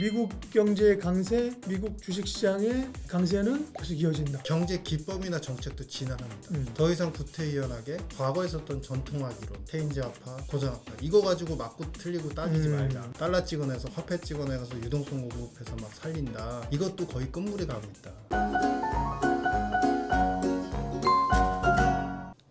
미국 경제의 강세, 미국 주식시장의 강세는 계속 이어진다. 경제 기법이나 정책도 진화합니다. 더 이상 구태의연하게 과거에 썼던 전통화기론, 케인즈학파, 고전학파 이거 가지고 맞고 틀리고 따지지 말자. 달러 찍어내서 화폐 찍어내서 유동성 공급해서 막 살린다. 이것도 거의 끝물이 가고 있다.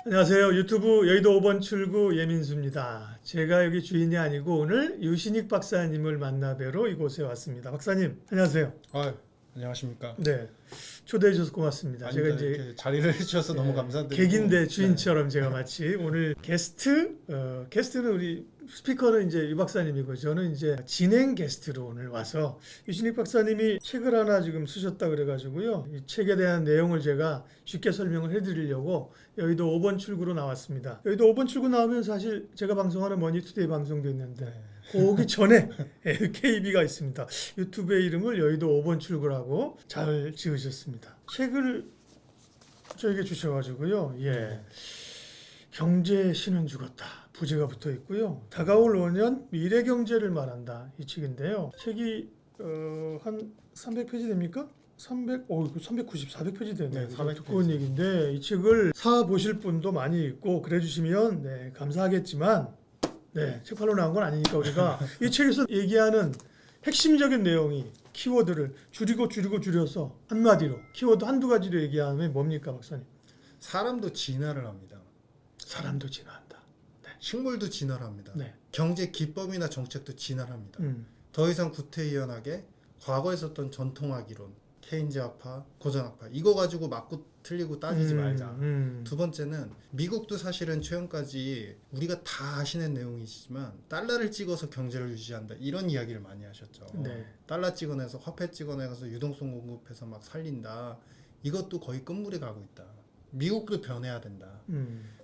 안녕하세요. 유튜브 여의도 5번 출구 예민수입니다. 제가 여기 주인이 아니고 오늘 유신익 박사님을 만나 뵈러 이곳에 왔습니다. 박사님, 안녕하세요. 안녕하십니까. 네, 초대해 주셔서 고맙습니다. 제가 이제 자리를 해주셔서 너무 감사드리고 객인데 주인처럼 제가 마치 오늘 게스트는 우리 스피커는 이제 유 박사님이고 저는 이제 진행 게스트로 오늘 와서 유신익 박사님이 책을 하나 지금 쓰셨다 그래가지고요. 이 책에 대한 내용을 제가 쉽게 설명을 해드리려고 여의도 5번 출구로 나왔습니다. 여의도 5번 출구 나오면 사실 제가 방송하는 머니투데이 방송도 있는데 거기 전에 KB가 있습니다. 유튜브의 이름을 여의도 5번 출구라고 잘 지으셨습니다. 책을 저에게 주셔가지고요. 경제의 신은 죽었다. 부제가 붙어 있고요. 다가올 5년 미래 경제를 말한다. 이 책인데요. 책이 한 300페이지 됩니까? 390, 400페이지 되네요. 두꺼운 얘기인데 이 책을 사 보실 분도 많이 있고 그래 주시면 감사하겠지만 책 팔로 나온 건 아니니까 우리가 이 책에서 얘기하는 핵심적인 내용이 키워드를 줄여서 한마디로 키워드 한두 가지로 얘기하면 뭡니까 박사님? 사람도 진화를 합니다. 사람도 진화한다. 식물도 진화를 합니다. 경제 기법이나 정책도 진화를 합니다. 더 이상 구태의연하게 과거에 썼던 전통화기론, 케인즈학파, 고전학파 이거 가지고 맞고 틀리고 따지지 말자. 두 번째는 미국도 사실은 최근까지 우리가 다 아시는 내용이지만 달러를 찍어서 경제를 유지한다 이런 이야기를 많이 하셨죠. 달러 찍어내서 화폐 찍어내서 유동성 공급해서 막 살린다. 이것도 거의 끝물이 가고 있다. 미국도 변해야 된다.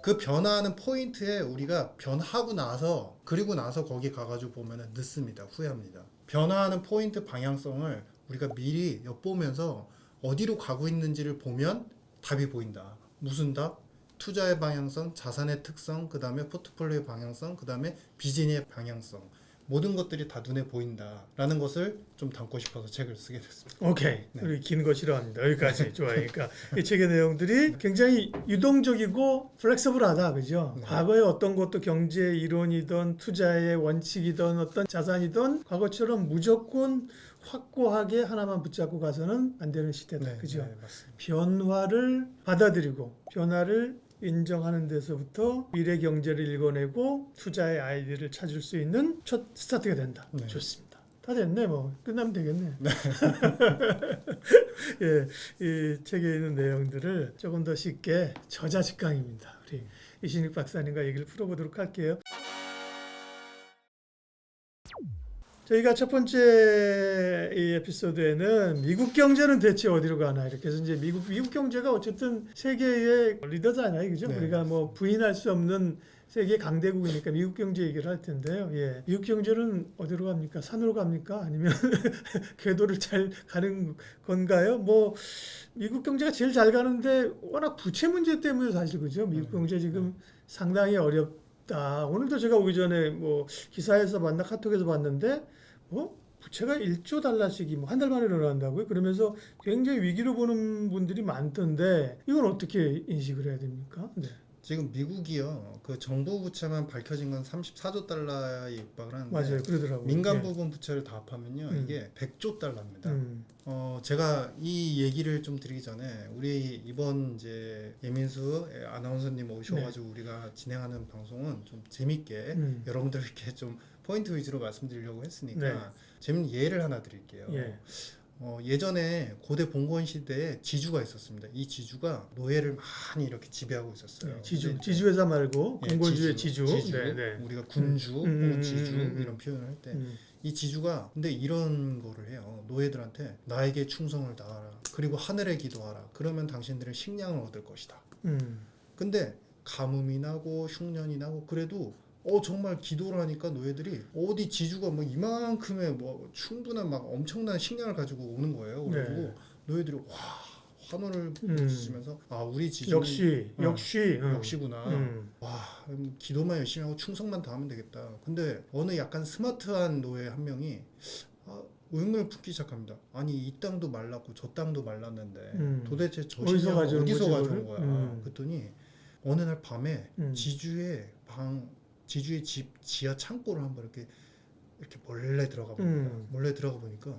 그 변화하는 포인트에 우리가 변하고 나서 그리고 나서 거기 가가지고 보면은 늦습니다. 후회합니다. 변화하는 포인트 방향성을 우리가 미리 엿보면서 어디로 가고 있는지를 보면 답이 보인다. 무슨 답? 투자의 방향성, 자산의 특성, 그 다음에 포트폴리오의 방향성, 그 다음에 비즈니스의 방향성 모든 것들이 다 눈에 보인다라는 것을 좀 담고 싶어서 책을 쓰게 됐습니다. 오케이. 우리 긴 거 싫어합니다. 여기까지 좋아요. 그러니까 이 책의 내용들이 굉장히 유동적이고 플렉서블하다. 그죠? 과거에 어떤 것도 경제 이론이든 투자의 원칙이든 어떤 자산이든 과거처럼 무조건 확고하게 하나만 붙잡고 가서는 안 되는 시대다. 그죠? 맞습니다. 변화를 받아들이고 변화를 인정하는 데서부터 미래 경제를 읽어내고 투자의 아이디어를 찾을 수 있는 첫 스타트가 된다. 좋습니다. 다 됐네. 뭐 끝나면 되겠네. 이 책에 있는 내용들을 조금 더 쉽게 저자직강입니다. 우리 이신익 박사님과 얘기를 풀어보도록 할게요. 저희가 첫 번째 이 에피소드에는 미국 경제는 대체 어디로 가나 이렇게 해서 이제 미국 경제가 어쨌든 세계의 리더잖아요, 그죠? 우리가 뭐 부인할 수 없는 세계 강대국이니까 미국 경제 얘기를 할 텐데요. 미국 경제는 어디로 갑니까? 산으로 갑니까? 아니면 궤도를 잘 가는 건가요? 뭐 미국 경제가 제일 잘 가는데 워낙 부채 문제 때문에 사실 그죠? 미국 경제 지금 상당히 어렵다. 오늘도 제가 오기 전에 뭐 기사에서 카톡에서 봤는데 부채가 1조 달러씩이 한 달 만에 늘어난다고요? 그러면서 굉장히 위기로 보는 분들이 많던데 이건 어떻게 인식을 해야 됩니까? 지금 미국이요. 그 정부 부채만 밝혀진 건 34조 달러에 육박을 하는데 맞아요. 그러더라고요. 민간 부분 부채를 다 합하면요. 이게 100조 달러입니다. 제가 이 얘기를 좀 드리기 전에 우리 이번 이제 예민수 아나운서님 오셔가지고 우리가 진행하는 방송은 좀 재밌게 여러분들께 좀 포인트 위주로 말씀드리려고 했으니까 재밌는 예를 하나 드릴게요. 예전에 고대 봉건 시대에 지주가 있었습니다. 이 지주가 노예를 많이 이렇게 지배하고 있었어요. 지주회사 말고 봉건주의 지주. 우리가 군주 혹은 지주 이런 표현을 할 때 이 지주가 근데 이런 거를 해요. 노예들한테 나에게 충성을 다하라. 그리고 하늘에 기도하라. 그러면 당신들은 식량을 얻을 것이다. 근데 가뭄이 나고 흉년이 나고 그래도 정말 기도를 하니까 노예들이 어디 지주가 뭐 이만큼의 뭐 충분한 막 엄청난 식량을 가지고 오는 거예요. 그래가지고 노예들이 와 환호를 보여주시면서 우리 지주는 역시구나. 와 기도만 열심히 하고 충성만 다하면 되겠다. 근데 어느 약간 스마트한 노예 한 명이 의문을 품기 시작합니다. 아니 이 땅도 말랐고 저 땅도 말랐는데 도대체 저 어디서 식량을 가져온 어디서 거지, 가져온 그걸? 거야? 그랬더니 어느 날 밤에 음. 지주의 집 지하 창고를 한번 이렇게 몰래 들어가 봅니다. 몰래 들어가 보니까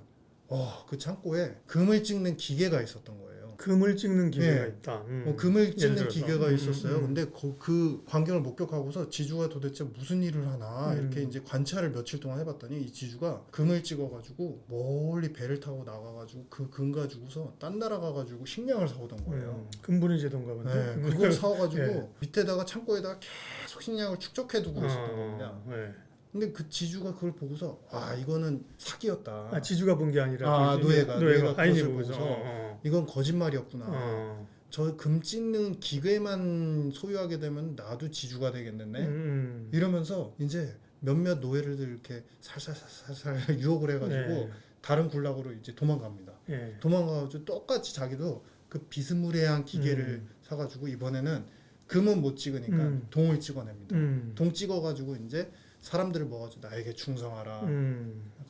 그 창고에 금을 찍는 기계가 있었던 거예요. 금을 찍는 기계가 네. 있다. 금을 찍는 들어서. 기계가 있었어요. 근데 그 광경을 목격하고서 지주가 도대체 무슨 일을 하나 이렇게 이제 관찰을 며칠 동안 해봤더니 이 지주가 금을 찍어가지고 멀리 배를 타고 나가가지고 그 금 가지고서 딴 나라 가가지고 식량을 사오던 거예요. 금분이 제도인가 본데. 네, 그걸 사와가지고 네. 밑에다가 창고에다가 계속 식량을 축적해두고 있었던 겁니다. 네. 근데 그 지주가 그걸 보고서 이거는 사기였다. 지주가 본 게 아니라 노예가 하인이 그것을 보고서 이건 거짓말이었구나. 저 금 찍는 기계만 소유하게 되면 나도 지주가 되겠는데 이러면서 이제 몇몇 노예를 이렇게 살살살살 유혹을 해가지고 다른 군락으로 이제 도망갑니다. 도망가가지고 똑같이 자기도 그 비스무리한 기계를 사가지고 이번에는 금은 못 찍으니까 동을 찍어냅니다. 동 찍어가지고 이제 사람들을 모아가지고 나에게 충성하라.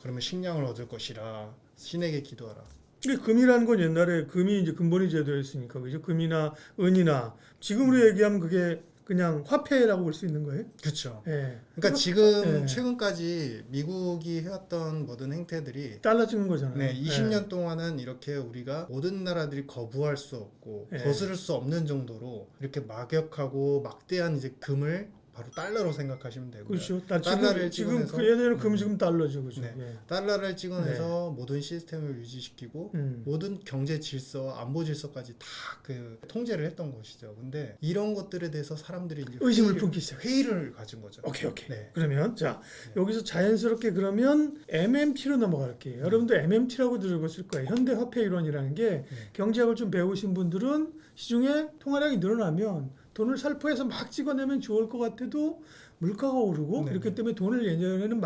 그러면 식량을 얻을 것이라. 신에게 기도하라. 근데 금이라는 건 옛날에 금이 이제 금본위 제도였으니까 그죠? 금이나 은이나 지금으로 얘기하면 그게 그냥 화폐라고 볼 수 있는 거예요? 그렇죠. 예. 그러니까 지금 예. 최근까지 미국이 해왔던 모든 행태들이 달러 찍는 거잖아요. 네, 20년 동안은 이렇게 우리가 모든 나라들이 거부할 수 없고 거스를 수 없는 정도로 이렇게 막역하고 막대한 이제 금을 바로 달러로 생각하시면 되고요. 그렇죠. 달러를 지금 찍어내서- 그 얘네는 금 지금 달러죠, 그죠? 네. 예. 달러를 찍어내서 모든 시스템을 유지시키고 모든 경제 질서, 안보 질서까지 다 그 통제를 했던 것이죠. 근데 이런 것들에 대해서 사람들이 이제 의심을 품기 시작. 회의를 가진 거죠. 오케이. 네. 그러면 자 여기서 자연스럽게 그러면 MMT로 넘어갈게요. 여러분도 MMT라고 들어보실 거예요. 현대 화폐 이론이라는 게 경제학을 좀 배우신 분들은 시중에 통화량이 늘어나면 돈을 살포해서 막 찍어내면 좋을 것 같아도 물가가 오르고 네. 그렇기 때문에 돈을 예전에는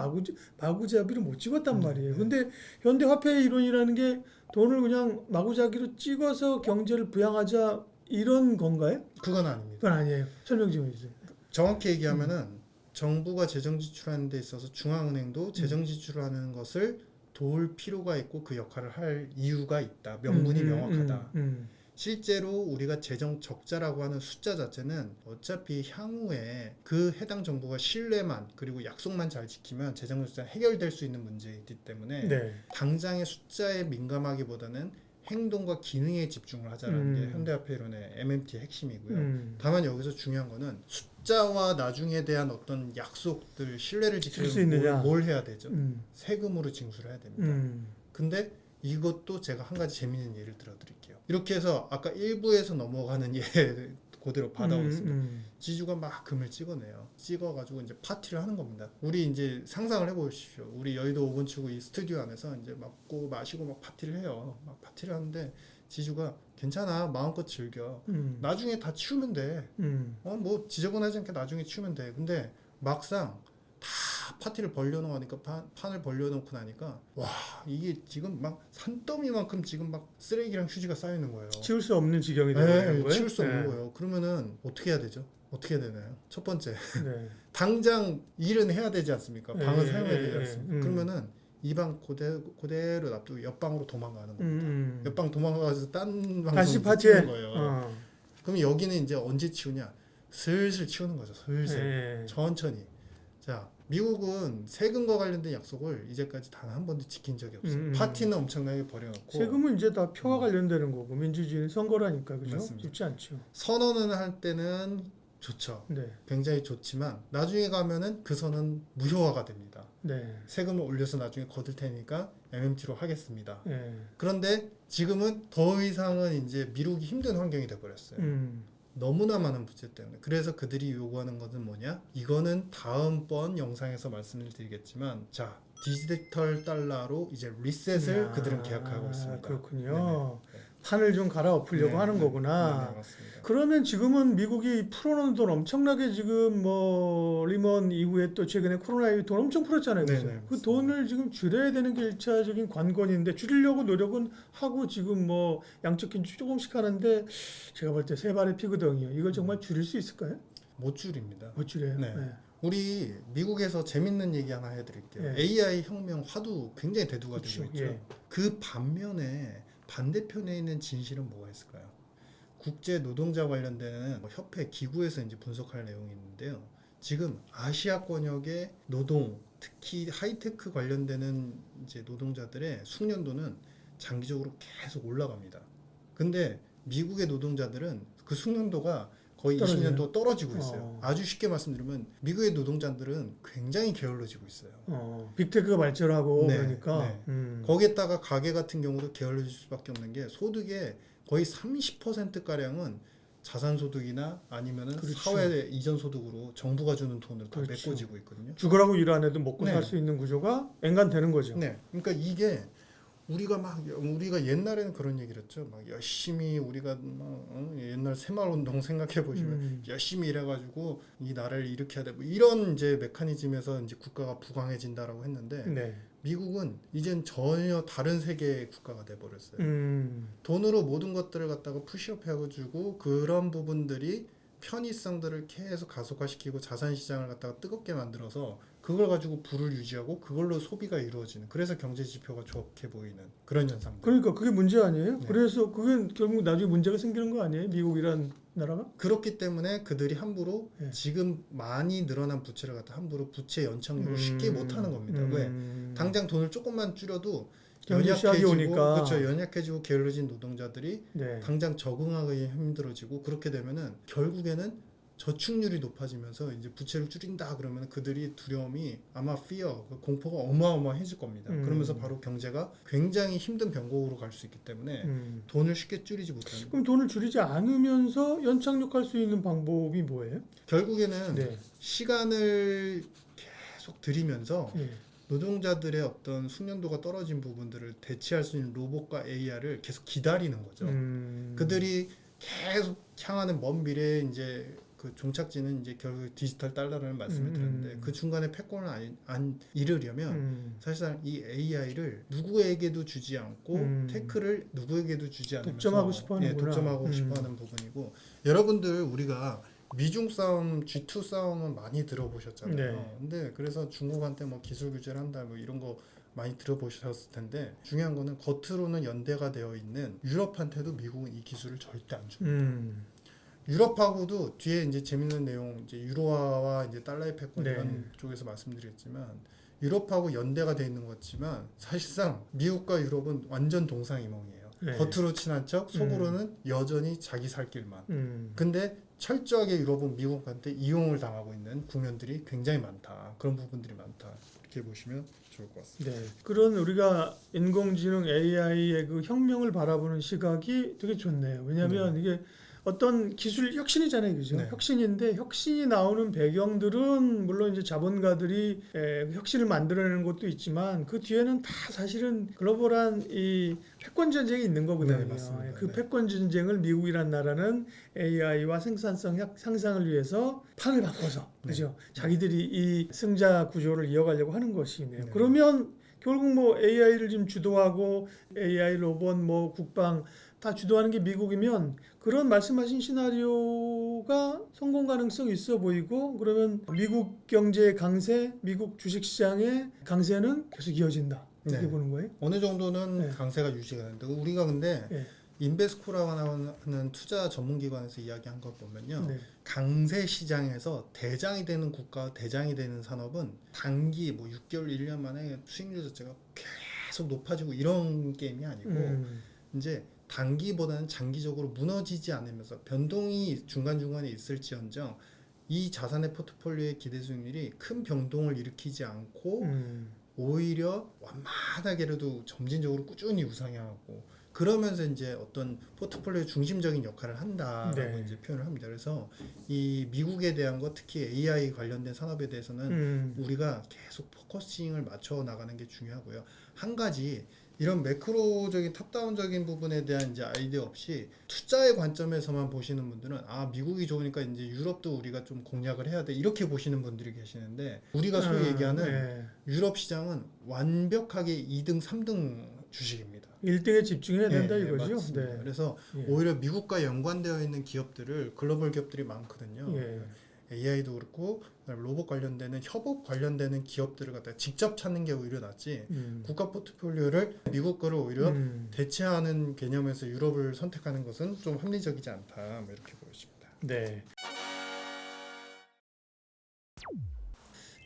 마구잡이로 못 찍었단 말이에요. 근데 현대 화폐 이론이라는 게 돈을 그냥 마구잡이로 찍어서 경제를 부양하자 이런 건가요? 그건 아닙니다. 그건 아니에요. 설명 좀 해주세요. 정확히 얘기하면은 정부가 재정 지출하는 데 있어서 중앙은행도 재정 지출을 하는 것을 도울 필요가 있고 그 역할을 할 이유가 있다. 명분이 명확하다. 실제로 우리가 재정 적자라고 하는 숫자 자체는 어차피 향후에 그 해당 정부가 신뢰만 그리고 약속만 잘 지키면 재정 적자 해결될 수 있는 문제이기 때문에 당장의 숫자에 민감하기보다는 행동과 기능에 집중을 하자는 게 현대화폐 이론의 MMT의 핵심이고요. 다만 여기서 중요한 거는 숫자와 나중에 대한 어떤 약속들, 신뢰를 지키려면 뭘 해야 되죠? 세금으로 징수를 해야 됩니다. 근데 이것도 제가 한 가지 재미있는 예를 들어드릴게요. 이렇게 해서 아까 1부에서 넘어가는 예 그대로 받아오겠습니다. 지주가 막 금을 찍어내요. 찍어가지고 이제 파티를 하는 겁니다. 우리 이제 상상을 해보십시오. 우리 여의도 5번 출구 이 스튜디오 안에서 이제 먹고 마시고 막 파티를 해요. 막 파티를 하는데 지주가 괜찮아 마음껏 즐겨. 나중에 다 치우면 돼. 뭐 지저분하지 않게 나중에 치우면 돼. 근데 막상 다 파티를 벌려놓으니까 판을 벌려놓고 나니까 와 이게 지금 막 산더미만큼 지금 막 쓰레기랑 휴지가 쌓여 있는 거예요. 치울 수 없는 지경이 되는 거예요. 치울 수 없는 거예요. 그러면은 어떻게 해야 되죠? 어떻게 해야 되나요? 첫 번째 당장 일은 해야 되지 않습니까? 방은 사용해야 되지 않습니까? 그러면은 이 방 그대로 놔두고 옆방으로 도망가는 겁니다. 옆방 도망가서 딴 방으로 다시 파티해 치우는 거예요. 그럼 여기는 이제 언제 치우냐? 슬슬 치우는 거죠. 슬슬 천천히. 자, 미국은 세금과 관련된 약속을 이제까지 단 한 번도 지킨 적이 없어요. 파티는 엄청나게 벌여놓고 세금은 이제 다 표와 관련되는 거고 민주주의는 선거라니까 그죠? 맞습니다. 쉽지 않죠. 선언을 할 때는 좋죠. 굉장히 좋지만 나중에 가면은 그 선은 무효화가 됩니다. 세금을 올려서 나중에 거둘 테니까 MMT로 하겠습니다. 그런데 지금은 더 이상은 이제 미루기 힘든 환경이 돼버렸어요. 너무나 많은 부채 때문에. 그래서 그들이 요구하는 것은 뭐냐? 이거는 다음번 영상에서 말씀을 드리겠지만 자 디지털 달러로 이제 리셋을 그들은 계약하고 있습니다. 그렇군요. 판을 좀 갈아엎으려고 하는 거구나. 네, 맞습니다. 그러면 지금은 미국이 풀어놓은 돈 엄청나게 지금 뭐 리먼 이후에 또 최근에 코로나 이후에 돈 엄청 풀었잖아요. 그래서 그 돈을 지금 줄여야 되는 게 1차적인 관건인데 줄이려고 노력은 하고 지금 뭐 양적 긴축 조금씩 하는데 제가 볼 때 세 발의 피거든요. 이걸 정말 줄일 수 있을까요? 못 줄입니다. 못 줄여요. 우리 미국에서 재밌는 얘기 하나 해드릴게요. 예. AI 혁명 화두 굉장히 대두가 그쵸, 되고 있죠. 예. 그 반면에 반대편에 있는 진실은 뭐가 있을까요? 국제 노동자 관련된 협회 기구에서 이제 분석할 내용이 있는데요. 지금 아시아권역의 노동, 특히 하이테크 관련되는 이제 노동자들의 숙련도는 장기적으로 계속 올라갑니다. 근데 미국의 노동자들은 그 숙련도가 거의 떨어지네요. 20년 동안 떨어지고 있어요. 아주 쉽게 말씀드리면 미국의 노동자들은 굉장히 게을러지고 있어요. 빅테크가 발전하고 네, 그러니까 네. 거기에다가 가게 같은 경우도 게을러질 수밖에 없는 게 소득의 거의 30%가량은 자산소득이나 아니면은 그렇죠. 사회 이전 소득으로 정부가 주는 돈으로 다 그렇죠. 메꿔지고 있거든요. 죽으라고 일 안 해도 먹고 네. 살 수 있는 구조가 엔간되는 거죠. 네, 그러니까 이게 우리가 옛날에는 그런 얘기를 했죠. 막 열심히 우리가 옛날 새마을운동 생각해 보시면 열심히 일해가지고 이 나라를 일으켜야 돼. 뭐 이런 이제 메커니즘에서 이제 국가가 부강해진다라고 했는데 네. 미국은 이젠 전혀 다른 세계의 국가가 돼 버렸어요. 돈으로 모든 것들을 갖다가 푸시업 해가지고 그런 부분들이 편의성들을 계속 가속화시키고 자산 시장을 갖다가 뜨겁게 만들어서 그걸 가지고 부를 유지하고 그걸로 소비가 이루어지는, 그래서 경제 지표가 좋게 보이는 그런 현상들. 그러니까 그게 문제 아니에요? 네. 그래서 그게 결국 나중에 문제가 생기는 거 아니에요? 미국이란 나라가? 그렇기 때문에 그들이 함부로 네. 지금 많이 늘어난 부채를 갖다 함부로 부채 연착륙을 쉽게 못하는 겁니다. 왜? 당장 돈을 조금만 줄여도 경제 시작이 오니까. 그렇죠. 연약해지고 게을러진 노동자들이 네. 당장 적응하기 힘들어지고, 그렇게 되면은 결국에는 저축률이 높아지면서 이제 부채를 줄인다 그러면 그들이 두려움이 아마 fear, 공포가 어마어마해질 겁니다. 그러면서 바로 경제가 굉장히 힘든 변곡으로 갈 수 있기 때문에 돈을 쉽게 줄이지 못하는. 그럼 돈을 줄이지 않으면서 연착륙할 수 있는 방법이 뭐예요? 결국에는 네. 시간을 계속 들이면서 예. 노동자들의 어떤 숙련도가 떨어진 부분들을 대체할 수 있는 로봇과 AI를 계속 기다리는 거죠. 그들이 계속 향하는 먼 미래에 이제 그 종착지는 이제 결국 디지털 달러라는 말씀을 드렸는데 그 중간에 패권을 안 이르려면 사실상 이 AI를 누구에게도 주지 않고 테크를 누구에게도 주지 않으면서 독점하고 싶어하는구나. 독점하고 싶어하는 부분이고, 여러분들 우리가 미중 싸움, G2 싸움은 많이 들어보셨잖아요. 네. 근데 그래서 중국한테 뭐 기술 규제를 한다 뭐 이런 거 많이 들어보셨을 텐데, 중요한 거는 겉으로는 연대가 되어 있는 유럽한테도 미국은 이 기술을 절대 안 줍니다. 유럽하고도 뒤에 이제 재밌는 내용, 이제 유로화와 이제 달러의 패권 이런 네. 쪽에서 말씀드렸지만, 유럽하고 연대가 돼 있는 것 같지만 사실상 미국과 유럽은 완전 동상이몽이에요. 네. 겉으로 친한 척, 속으로는 여전히 자기 살 길만. 근데 철저하게 유럽은 미국한테 이용을 당하고 있는 국면들이 굉장히 많다. 그런 부분들이 많다. 이렇게 보시면 좋을 것 같습니다. 네. 그런 우리가 인공지능 AI의 그 혁명을 바라보는 시각이 되게 좋네요. 왜냐하면 이게 어떤 기술 혁신이잖아요, 그죠? 네. 혁신인데 혁신이 나오는 배경들은 물론 이제 자본가들이 혁신을 만들어내는 것도 있지만 그 뒤에는 다 사실은 글로벌한 이 패권 전쟁이 있는 거거든요. 네, 맞습니다. 그 네. 패권 전쟁을 미국이란 나라는 AI와 생산성 향상을 위해서 판을 바꿔서, 그죠? 자기들이 이 승자 구조를 이어가려고 하는 것이네요. 네. 그러면 결국 뭐 AI를 지금 주도하고 AI 로봇 뭐 국방 다 주도하는 게 미국이면 그런 말씀하신 시나리오가 성공 가능성이 있어 보이고, 그러면 미국 경제의 강세, 미국 주식시장의 강세는 계속 이어진다. 이렇게 네. 보는 거예요? 어느 정도는 네. 강세가 유지가 되는데, 우리가 근데 네. 인베스코라고 하는 투자 전문기관에서 이야기한 걸 보면요. 네. 강세 시장에서 대장이 되는 국가, 대장이 되는 산업은 단기 뭐 6개월, 1년 만에 수익률 자체가 계속 높아지고 이런 게임이 아니고 이제 단기보다는 장기적으로 무너지지 않으면서 변동이 중간중간에 있을지언정 이 자산의 포트폴리오의 기대 수익률이 큰 변동을 일으키지 않고 오히려 완만하게라도 점진적으로 꾸준히 우상향하고, 그러면서 이제 어떤 포트폴리오의 중심적인 역할을 한다라고 네. 이제 표현을 합니다. 그래서 이 미국에 대한 것, 특히 AI 관련된 산업에 대해서는 우리가 계속 포커싱을 맞춰 나가는 게 중요하고요. 한 가지 이런 매크로적인 탑다운적인 부분에 대한 이제 아이디어 없이 투자의 관점에서만 보시는 분들은 미국이 좋으니까 이제 유럽도 우리가 좀 공략을 해야 돼, 이렇게 보시는 분들이 계시는데, 우리가 소위 얘기하는 네. 유럽 시장은 완벽하게 2등, 3등 주식입니다. 1등에 집중해야 된다 네, 이거죠. 맞습니다. 네. 그래서 예. 오히려 미국과 연관되어 있는 기업들을, 글로벌 기업들이 많거든요. 예. AI도 그렇고 로봇 관련되는 협업 관련되는 기업들을 갖다 직접 찾는 게 오히려 낫지 국가 포트폴리오를 미국 거를 오히려 대체하는 개념에서 유럽을 선택하는 것은 좀 합리적이지 않다 뭐 이렇게 보여집니다. 네.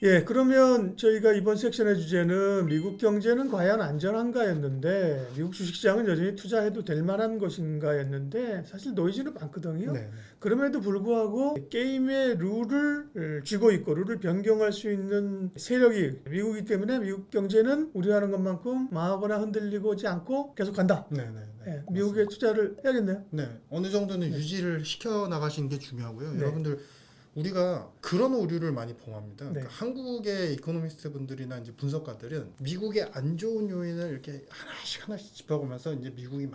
예, 그러면 저희가 이번 섹션의 주제는 미국 경제는 과연 안전한가였는데 미국 주식시장은 여전히 투자해도 될 만한 것인가였는데 사실 노이즈는 많거든요. 네. 그럼에도 불구하고 게임의 룰을 쥐고 있고 룰을 변경할 수 있는 세력이 미국이기 때문에 미국 경제는 우려하는 것만큼 망하거나 흔들리지 않고 계속 간다. 네. 예, 미국에 투자를 해야겠네요. 네, 어느 정도는 네. 유지를 시켜 나가시는 게 중요하고요. 네. 여러분들 우리가 그런 오류를 많이 봉합니다. 네. 그러니까 한국의 이코노미스트 분들이나 이제 분석가들은 미국의 안 좋은 요인을 이렇게 하나씩 짚어가면서 이제 미국이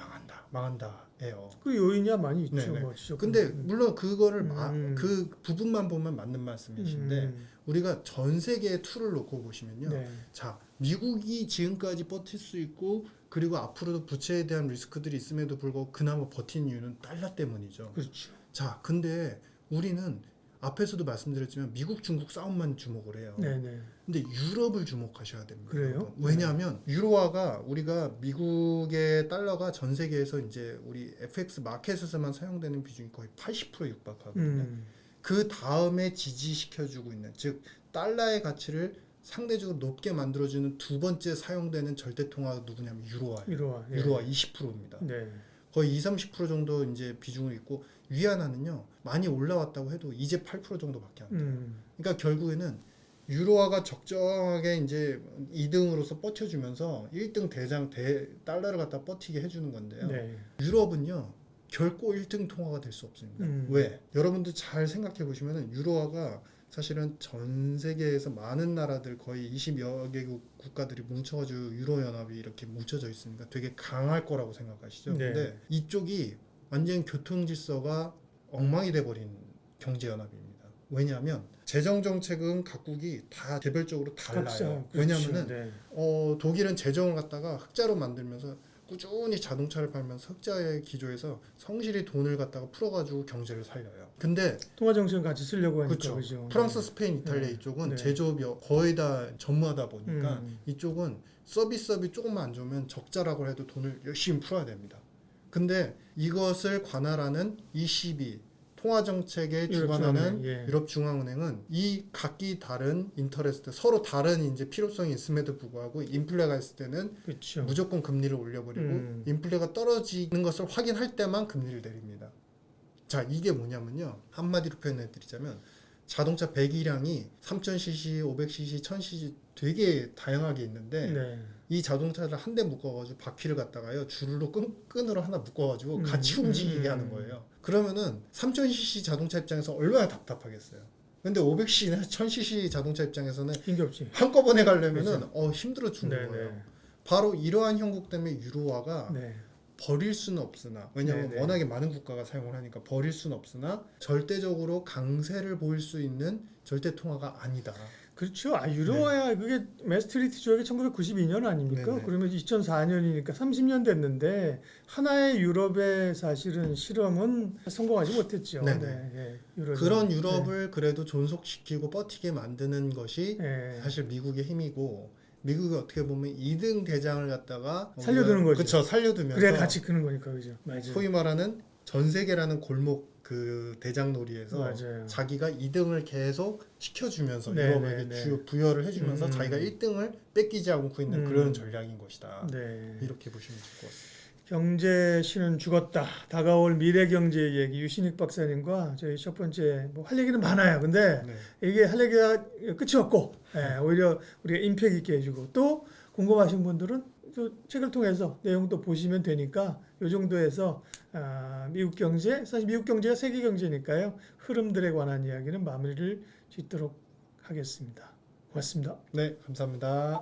망한다예요. 그 요인이야 많이 있죠. 네네. 뭐 지적하는 근데 부분. 물론 그거를 그 그 부분만 보면 맞는 말씀이신데 우리가 전 세계의 툴을 놓고 보시면요. 네. 자, 미국이 지금까지 버틸 수 있고 그리고 앞으로도 부채에 대한 리스크들이 있음에도 불구하고 그나마 버틴 이유는 달러 때문이죠. 그렇죠. 자, 근데 우리는 앞에서도 말씀드렸지만 미국, 중국 싸움만 주목을 해요. 네네. 근데 유럽을 주목하셔야 됩니다. 그래요? 여러분. 왜냐하면 유로화가 우리가 미국의 달러가 전 세계에서 이제 우리 FX 마켓에서만 사용되는 비중이 거의 80% 육박하거든요. 그 다음에 지지시켜주고 있는 즉 달러의 가치를 상대적으로 높게 만들어주는 두 번째 사용되는 절대통화가 누구냐면 유로화예요. 유로화 20%입니다. 네. 거의 20-30% 정도 이제 비중을 있고 위안화는요 많이 올라왔다고 해도 이제 8% 정도밖에 안 돼요. 그러니까 결국에는 유로화가 적정하게 이제 2등으로서 버텨주면서 1등 달러를 갖다 버티게 해주는 건데요. 네. 유럽은요 결코 1등 통화가 될 수 없습니다. 왜? 여러분들 잘 생각해 보시면은 유로화가 사실은 전 세계에서 많은 나라들 거의 20여 개국 국가들이 뭉쳐가지고 유로연합이 이렇게 뭉쳐져 있으니까 되게 강할 거라고 생각하시죠. 네. 근데 이쪽이 완전 교통질서가 엉망이 돼버린 경제연합입니다. 왜냐하면 재정정책은 각국이 다 개별적으로 달라요. 왜냐하면은 네. 독일은 재정을 갖다가 흑자로 만들면서 꾸준히 자동차를 팔면서 흑자의 기조에서 성실히 돈을 갖다가 풀어가지고 경제를 살려요. 근데 통화 정책은 같이 쓰려고 하니까 그렇죠. 그죠. 프랑스, 스페인, 이탈리아 네. 이쪽은 네. 제조업이 거의 다 전무하다 보니까 이쪽은 서비스업이 조금만 안 좋으면 적자라고 해도 돈을 열심히 풀어야 됩니다. 근데 이것을 관할하는 ECB 통화정책에 주관하는 유럽중앙은행은 이 각기 다른 인터레스트 서로 다른 이제 필요성이 있음에도 불구하고 인플레가 있을 때는 그렇죠. 무조건 금리를 올려버리고 인플레가 떨어지는 것을 확인할 때만 금리를 내립니다. 자, 이게 뭐냐면요. 한마디로 표현해드리자면 자동차 배기량이 3000cc, 500cc, 1000cc 되게 다양하게 있는데 네. 이 자동차를 한 대 묶어가지고 바퀴를 갖다가요 줄로 끈으로 하나 묶어가지고 같이 움직이게 하는 거예요. 그러면은 3000cc 자동차 입장에서 얼마나 답답하겠어요. 근데 500cc나 1000cc 자동차 입장에서는 힘겹지. 한꺼번에 가려면은 힘들어 죽는 네네. 거예요. 바로 이러한 형국 때문에 유로화가 네. 버릴 수는 없으나 왜냐하면 네네. 워낙에 많은 국가가 사용을 하니까 버릴 수는 없으나 절대적으로 강세를 보일 수 있는 절대 통화가 아니다. 그렇죠. 유로화야 그게 메스트리트 조약이 1992년 아닙니까? 네네. 그러면 2004년이니까 30년 됐는데 하나의 유럽의 사실은 실험은 성공하지 못했죠. 네네. 네, 유럽은. 그런 유럽을 그래도 존속시키고 버티게 만드는 것이 네. 사실 미국의 힘이고 미국이 어떻게 보면 2등 대장을 갖다가 살려두는 거죠. 그렇죠. 살려두면서 그래 같이 크는 거니까 그죠. 맞아요. 소위 말하는 전 세계라는 골목 그 대장놀이에서 맞아요. 자기가 2등을 계속 시켜주면서 네, 유럽에게 네, 네. 부여를 해주면서 자기가 1등을 뺏기지 않고 있는 그런 전략인 것이다. 네. 이렇게 보시면 될 것 같습니다. 경제 신은 죽었다. 다가올 미래 경제 얘기 유신익 박사님과 저희 첫 번째 뭐 할 얘기는 많아요. 근데 네. 이게 할 얘기가 끝이 없고 오히려 우리가 임팩 있게 해주고 또 궁금하신 분들은 또 책을 통해서 내용도 보시면 되니까 이 정도에서 미국 경제 사실 미국 경제가 세계 경제니까요. 흐름들에 관한 이야기는 마무리를 짓도록 하겠습니다. 고맙습니다. 네, 감사합니다.